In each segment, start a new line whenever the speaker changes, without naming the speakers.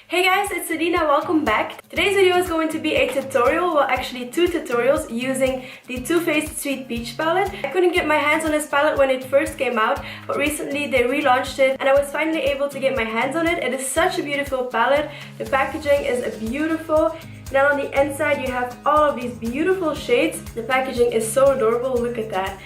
Hey guys, it's Eline, welcome back. Today's video is going to be a tutorial, well actually two tutorials using the Too Faced Sweet Peach palette. I couldn't get my hands on this palette when it first came out, but recently they relaunched it and I was finally able to get my hands on it. It is such a beautiful palette. The packaging is beautiful. Then on the inside you have all of these beautiful shades. The packaging is so adorable, look at that.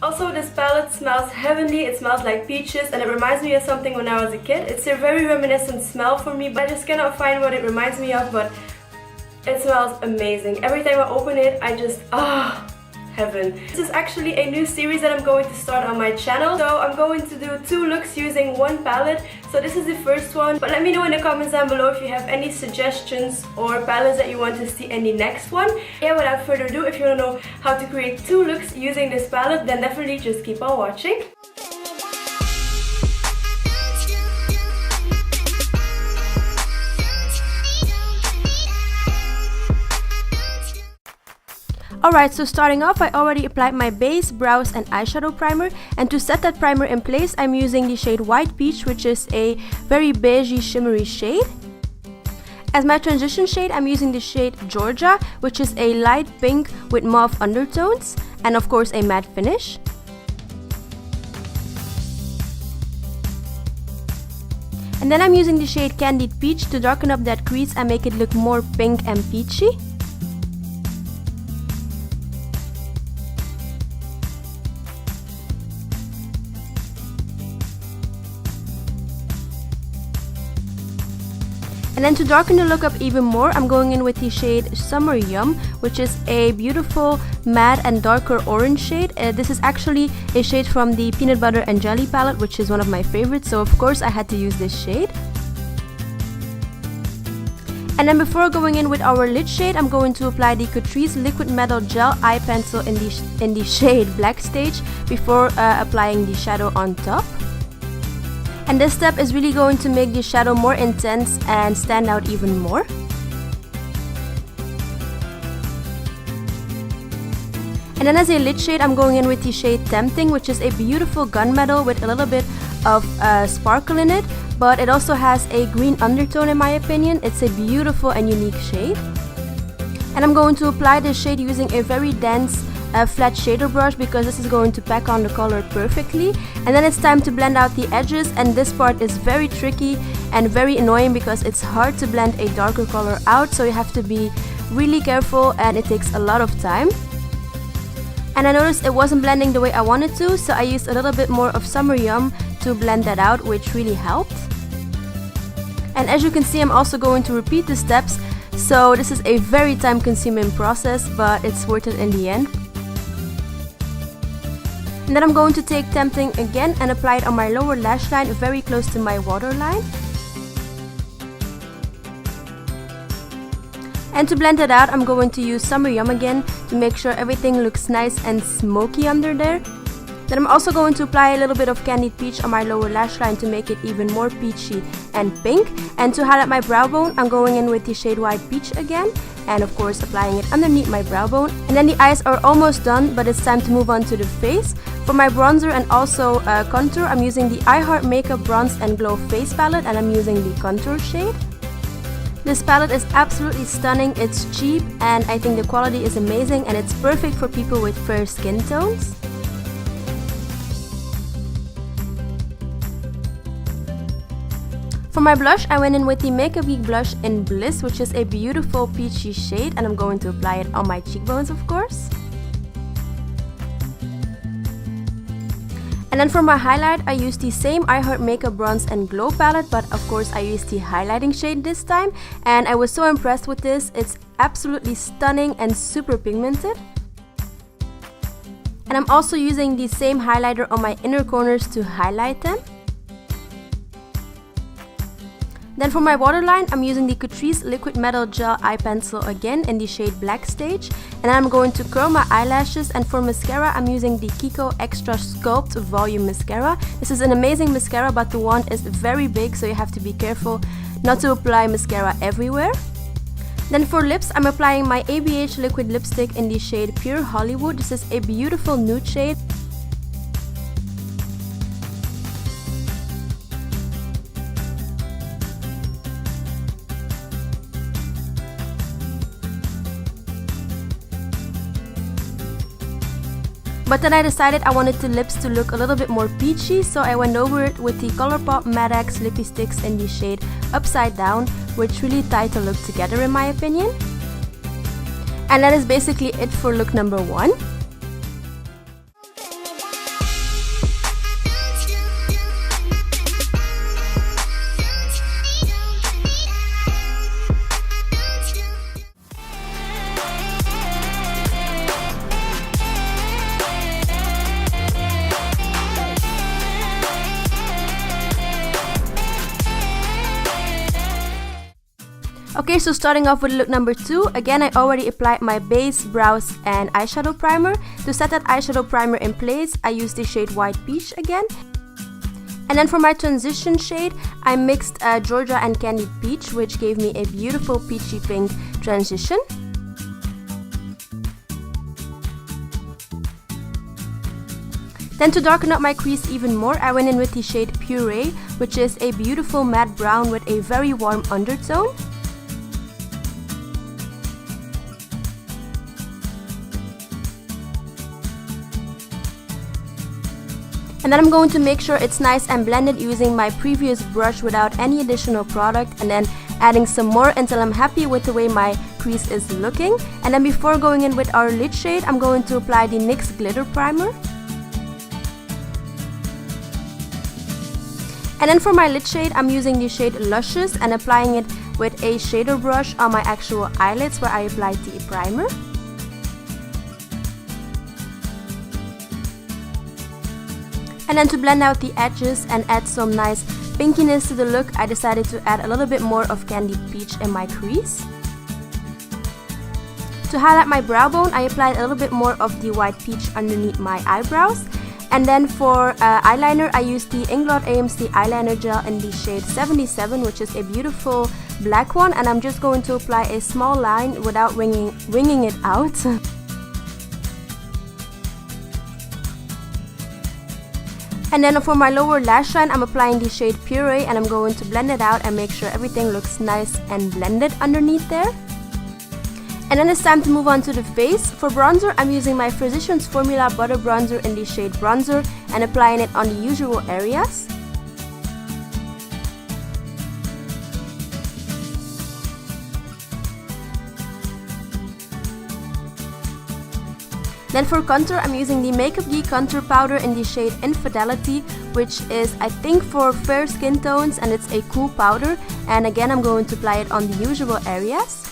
Also, this palette smells heavenly, it smells like peaches and it reminds me of something when I was a kid. It's a very reminiscent smell for me, but I just cannot find what it reminds me of, but it smells amazing. Every time I open it, I just, heaven. This is actually a new series that I'm going to start on my channel. So I'm going to do two looks using one palette. So this is the first one, but let me know in the comments down below if you have any suggestions or palettes that you want to see in the next one. Yeah, without further ado, if you want to know how to create two looks using this palette, then definitely just keep on watching. Alright, so starting off, I already applied my base, brows and eyeshadow primer, and to set that primer in place, I'm using the shade White Peach, which is a very beigey shimmery shade. As my transition shade, I'm using the shade Georgia, which is a light pink with mauve undertones, and of course a matte finish. And then I'm using the shade Candied Peach to darken up that crease and make it look more pink and peachy. And then to darken the look up even more, I'm going in with the shade Summer Yum, which is a beautiful matte and darker orange shade. This is actually a shade from the Peanut Butter and Jelly palette, which is one of my favorites, so of course I had to use this shade. And then before going in with our lid shade, I'm going to apply the Catrice Liquid Metal Gel Eye Pencil in the shade Blackstage before applying the shadow on top. And this step is really going to make the shadow more intense and stand out even more. And then as a lid shade, I'm going in with the shade Tempting, which is a beautiful gunmetal with a little bit of sparkle in it, but it also has a green undertone in my opinion. It's a beautiful and unique shade. And I'm going to apply this shade using a very dense flat shader brush because this is going to pack on the color perfectly. And then it's time to blend out the edges, and this part is very tricky and very annoying because it's hard to blend a darker color out, so you have to be really careful and it takes a lot of time. And I noticed it wasn't blending the way I wanted to, so I used a little bit more of Summer Yum to blend that out, which really helped. And as you can see, I'm also going to repeat the steps, so this is a very time consuming process, but it's worth it in the end. And then I'm going to take Tempting again and apply it on my lower lash line very close to my waterline. And to blend it out, I'm going to use Summer Yum again to make sure everything looks nice and smoky under there. Then I'm also going to apply a little bit of Candied Peach on my lower lash line to make it even more peachy and pink. And to highlight my brow bone, I'm going in with the shade White Peach again, and of course applying it underneath my brow bone. And then the eyes are almost done, but it's time to move on to the face. For my bronzer and also contour, I'm using the I Heart Makeup Bronze and Glow Face palette, and I'm using the contour shade. This palette is absolutely stunning, it's cheap, and I think the quality is amazing, and it's perfect for people with fair skin tones. For my blush, I went in with the Makeup Geek blush in Bliss, which is a beautiful peachy shade, and I'm going to apply it on my cheekbones, of course. And then for my highlight, I used the same I Heart Makeup Bronze and Glow palette, but of course I used the highlighting shade this time, and I was so impressed with this. It's absolutely stunning and super pigmented. And I'm also using the same highlighter on my inner corners to highlight them. Then for my waterline, I'm using the Catrice Liquid Metal Gel Eye Pencil again in the shade Blackstage. And I'm going to curl my eyelashes, and for mascara, I'm using the Kiko Extra Sculpt Volume Mascara. This is an amazing mascara, but the wand is very big, so you have to be careful not to apply mascara everywhere. Then for lips, I'm applying my ABH Liquid Lipstick in the shade Pure Hollywood. This is a beautiful nude shade. But then I decided I wanted the lips to look a little bit more peachy, so I went over it with the Colourpop Matte X Lippy Sticks in the shade Upside Down, which really tied the look together in my opinion. And that is basically it for look number 1. Okay, so starting off with look number 2, again I already applied my base, brows and eyeshadow primer. To set that eyeshadow primer in place, I used the shade White Peach again. And then for my transition shade, I mixed Georgia and Candied Peach, which gave me a beautiful peachy pink transition. Then to darken up my crease even more, I went in with the shade Puree, which is a beautiful matte brown with a very warm undertone. And then I'm going to make sure it's nice and blended using my previous brush without any additional product, and then adding some more until I'm happy with the way my crease is looking. And then before going in with our lid shade, I'm going to apply the NYX Glitter Primer. And then for my lid shade, I'm using the shade Luscious and applying it with a shader brush on my actual eyelids where I applied the primer. And then to blend out the edges and add some nice pinkiness to the look, I decided to add a little bit more of Candied Peach in my crease. To highlight my brow bone, I applied a little bit more of the White Peach underneath my eyebrows. And then for eyeliner, I used the Inglot AMC eyeliner gel in the shade 77, which is a beautiful black one. And I'm just going to apply a small line without winging it out. And then for my lower lash line, I'm applying the shade Puree and I'm going to blend it out and make sure everything looks nice and blended underneath there. And then it's time to move on to the face. For bronzer, I'm using my Physicians Formula Butter Bronzer in the shade Bronzer and applying it on the usual areas. Then for contour, I'm using the Makeup Geek Contour Powder in the shade Infidelity, which is, I think, for fair skin tones, and it's a cool powder. And again, I'm going to apply it on the usual areas.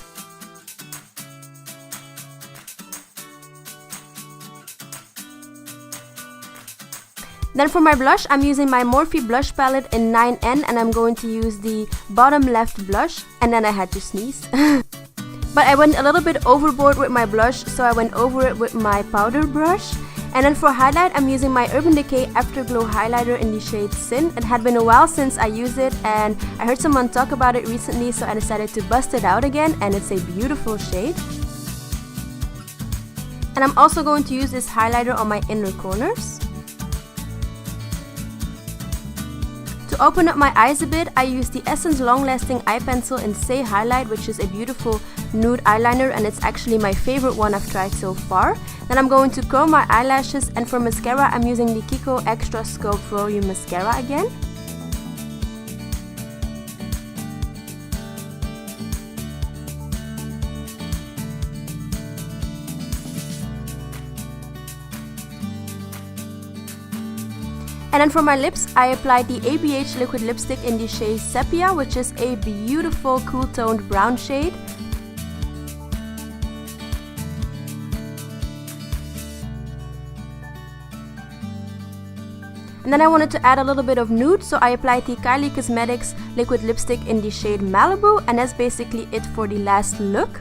Then for my blush, I'm using my Morphe blush palette in 9N and I'm going to use the bottom left blush, and then I had to sneeze. But I went a little bit overboard with my blush, so I went over it with my powder brush. And then for highlight, I'm using my Urban Decay Afterglow highlighter in the shade Sin. It had been a while since I used it and I heard someone talk about it recently, so I decided to bust it out again, and it's a beautiful shade. And I'm also going to use this highlighter on my inner corners. To open up my eyes a bit, I used the Essence Long Lasting Eye Pencil in Say Highlight, which is a beautiful nude eyeliner, and it's actually my favorite one I've tried so far. Then I'm going to curl my eyelashes, and for mascara, I'm using the Kiko Extra Scope Volume Mascara again. And then for my lips, I applied the ABH liquid lipstick in the shade Sepia, which is a beautiful cool toned brown shade. And then I wanted to add a little bit of nude, so I applied the Kylie Cosmetics liquid lipstick in the shade Malibu, and that's basically it for the last look.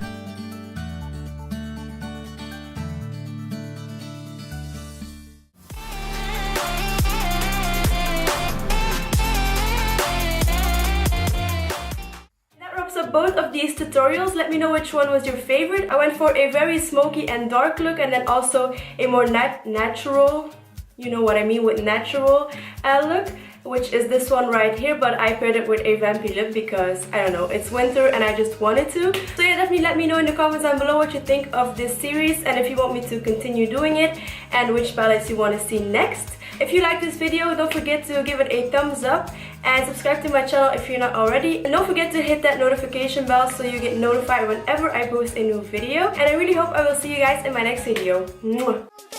Both of these tutorials, let me know which one was your favorite. I went for a very smoky and dark look, and then also a more natural, you know what I mean with natural look, which is this one right here, but I paired it with a vampy lip because, I don't know, it's winter and I just wanted to. So yeah, definitely let me know in the comments down below what you think of this series and if you want me to continue doing it and which palettes you want to see next. If you like this video, don't forget to give it a thumbs up and subscribe to my channel if you're not already. And don't forget to hit that notification bell so you get notified whenever I post a new video. And I really hope I will see you guys in my next video. Mwah.